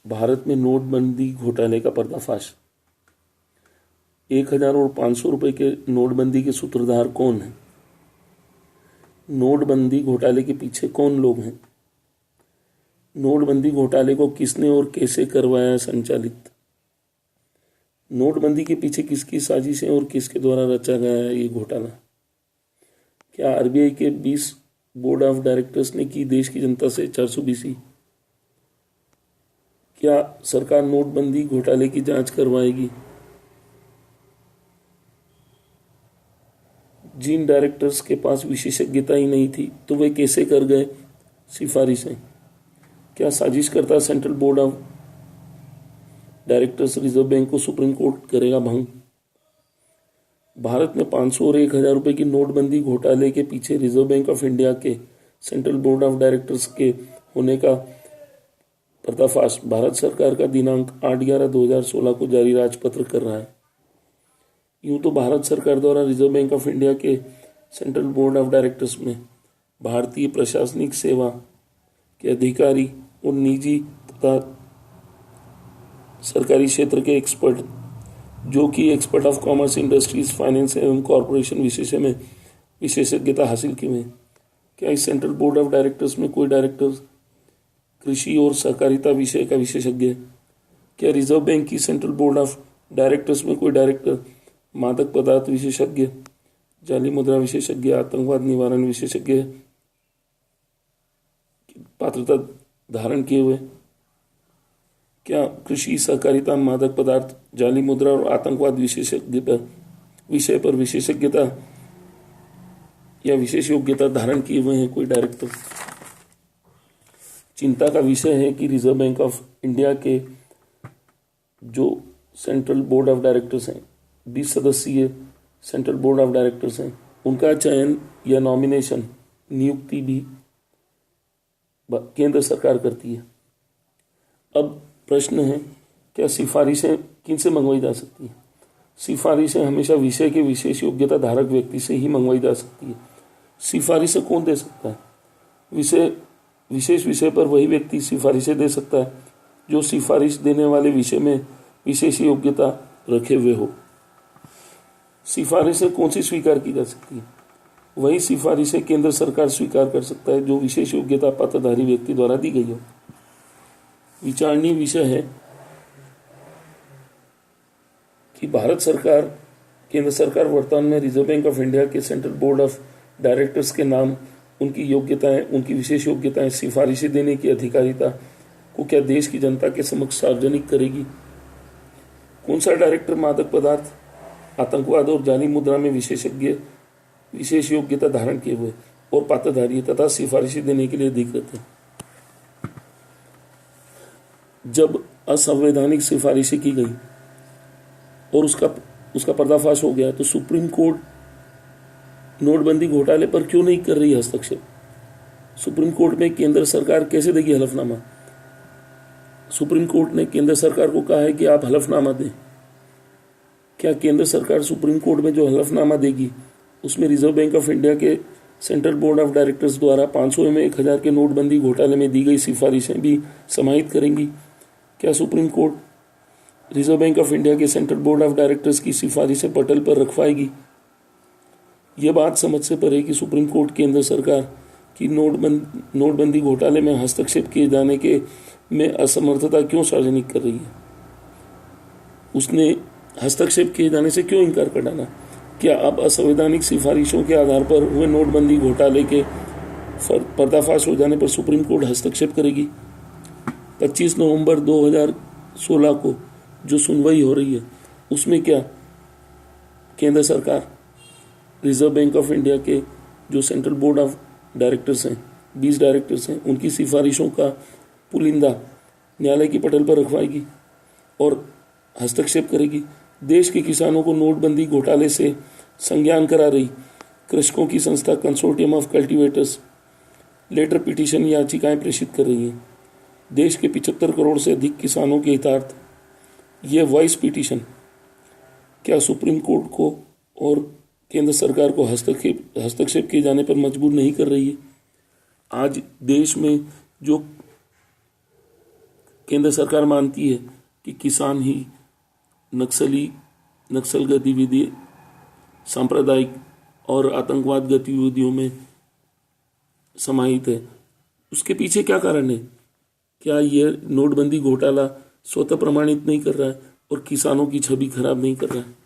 भारत में नोटबंदी घोटाले का पर्दाफाश। 1000 और 500 रुपए के नोटबंदी के सूत्रधार कौन हैं? नोटबंदी घोटाले के पीछे कौन लोग हैं? नोटबंदी घोटाले को किसने और कैसे करवाया संचालित? नोटबंदी के पीछे किसकी साजिश है और किसके द्वारा रचा गया है ये घोटाला? क्या आरबीआई के 20 बोर्ड ऑफ डायरेक्टर्स ने की देश की जनता से 420? क्या सरकार नोटबंदी घोटाले की जांच करवाएगी? जिन डायरेक्टर्स के पास विशेषज्ञता ही नहीं थी तो वे कैसे कर गए सिफारिशें? क्या साजिशकर्ता Central Board of Directors Reserve Bank को सुप्रीम कोर्ट करेगा भंग? भारत में 500 और 1000 रुपए की नोटबंदी घोटाले के पीछे रिजर्व बैंक ऑफ इंडिया के सेंट्रल बोर्ड ऑफ डायरेक्टर्स के होने का पर्दाफाश भारत सरकार का दिनांक 8/11/2016 को जारी राजपत्र कर रहा है। यूं तो भारत सरकार द्वारा रिजर्व बैंक ऑफ इंडिया के सेंट्रल बोर्ड ऑफ डायरेक्टर्स में भारतीय प्रशासनिक सेवा के अधिकारी और निजी तथा सरकारी क्षेत्र के एक्सपर्ट, जो कि expert of commerce, industries, finance एवं कॉरपोरेशन विषय में विशेषज्ञता हासिल की हुई। क्या इस सेंट्रल बोर्ड ऑफ डायरेक्टर्स में कोई डायरेक्टर कृषि और सहकारिता विषय का विशेषज्ञ है? क्या रिजर्व बैंक की सेंट्रल बोर्ड ऑफ डायरेक्टर्स में कोई डायरेक्टर मादक पदार्थ विशेषज्ञ, जाली मुद्रा विशेषज्ञ, आतंकवाद निवारण विशेषज्ञ पात्रता धारण किए हुए? क्या कृषि, सहकारिता, मादक पदार्थ, जाली मुद्रा और आतंकवाद विषय पर विशेषज्ञता या विशेष योग्यता धारण किए हुए हैं कोई डायरेक्टर? चिंता का विषय है कि रिजर्व बैंक ऑफ इंडिया के जो सेंट्रल बोर्ड ऑफ डायरेक्टर्स हैं, 20 सदस्यीय सेंट्रल बोर्ड ऑफ डायरेक्टर्स हैं, उनका चयन या नॉमिनेशन, नियुक्ति भी केंद्र सरकार करती है। अब प्रश्न है, क्या सिफारिशें किन से मंगवाई जा सकती हैं? सिफारिशें हमेशा विषय के विशेष योग्यता धारक व्यक्ति से ही मंगवाई जा सकती है। सिफारिशें कौन दे सकता है? विशेष विषय पर वही व्यक्ति सिफारिशें दे सकता है जो सिफारिश देने वाले विषय में विशेष योग्यता रखे हुए हो। सिफारिशें कौन सी स्वीकार की जा सकती है? वही सिफारिशें केंद्र सरकार स्वीकार कर सकता है जो विशेष योग्यता पात्रधारी व्यक्ति द्वारा दी गई हो। विचारणीय विषय है कि भारत सरकार, केंद्र सरकार वर्तमान में रिजर्व बैंक ऑफ इंडिया के सेंट्रल बोर्ड ऑफ डायरेक्टर्स के नाम, उनकी योग्यताएं, उनकी विशेष योग्यताएं, सिफारिशें देने की अधिकारिता को क्या देश की जनता के समक्ष सार्वजनिक करेगी? कौन सा डायरेक्टर मादक पदार्थ, आतंकवाद और जाली मुद्रा में विशेष योग्यता धारण किए हुए और पात्रधारी तथा सिफारिशें देने के लिए अधिकृत है? जब असंवैधानिक सिफारिशें की गई और उसका पर्दाफाश हो गया तो सुप्रीम कोर्ट नोटबंदी घोटाले पर क्यों नहीं कर रही हस्तक्षेप? सुप्रीम कोर्ट में केंद्र सरकार कैसे देगी हलफनामा? सुप्रीम कोर्ट ने केंद्र सरकार को कहा है कि आप हलफनामा दें। क्या केंद्र सरकार सुप्रीम कोर्ट में जो हलफनामा देगी उसमें रिजर्व बैंक ऑफ इंडिया के सेंट्रल बोर्ड ऑफ डायरेक्टर्स द्वारा 500 में 1000 के नोटबंदी घोटाले में दी गई सिफारिशें भी समाहित करेंगी? क्या supreme court reserve bank of India के सेंट्रल बोर्ड ऑफ डायरेक्टर्स की सिफारिशें पटल पर रखवाएगी? यह बात समझ से परे कि सुप्रीम कोर्ट केंद्र सरकार की नोटबंदी घोटाले में हस्तक्षेप किए जाने के में असमर्थता क्यों सार्वजनिक कर रही है? उसने हस्तक्षेप किए जाने से क्यों इनकार कर डाला? क्या अब असंवैधानिक सिफारिशों के आधार पर हुए नोटबंदी घोटाले के पर्दाफाश हो जाने पर सुप्रीम कोर्ट हस्तक्षेप करेगी? 25 नवंबर 2016 को जो सुनवाई हो रही है उसमें क्या केंद्र सरकार, रिजर्व बैंक ऑफ इंडिया के जो सेंट्रल बोर्ड ऑफ डायरेक्टर्स हैं, 20 डायरेक्टर्स हैं, उनकी सिफारिशों का पुलिंदा न्यायालय की पटल पर रखवाएगी और हस्तक्षेप करेगी? देश के किसानों को नोटबंदी घोटाले से संज्ञान करा रही कृषकों की संस्था consortium of cultivators letter petition याचिकाएं प्रेषित कर रही है। देश के 75 करोड़ से अधिक किसानों के हितार्थ यह वॉइस पिटीशन क्या सुप्रीम कोर्ट को और केंद्र सरकार को हस्तक्षेप किए जाने पर मजबूर नहीं कर रही है? आज देश में जो केंद्र सरकार मानती है कि किसान ही नक्सल गतिविधि, सांप्रदायिक और आतंकवाद गतिविधियों में समाहित है। उसके पीछे क्या कारण है? क्या यह नोटबंदी घोटाला स्वतः प्रमाणित नहीं कर रहा है और किसानों की छवि खराब नहीं कर रहा है?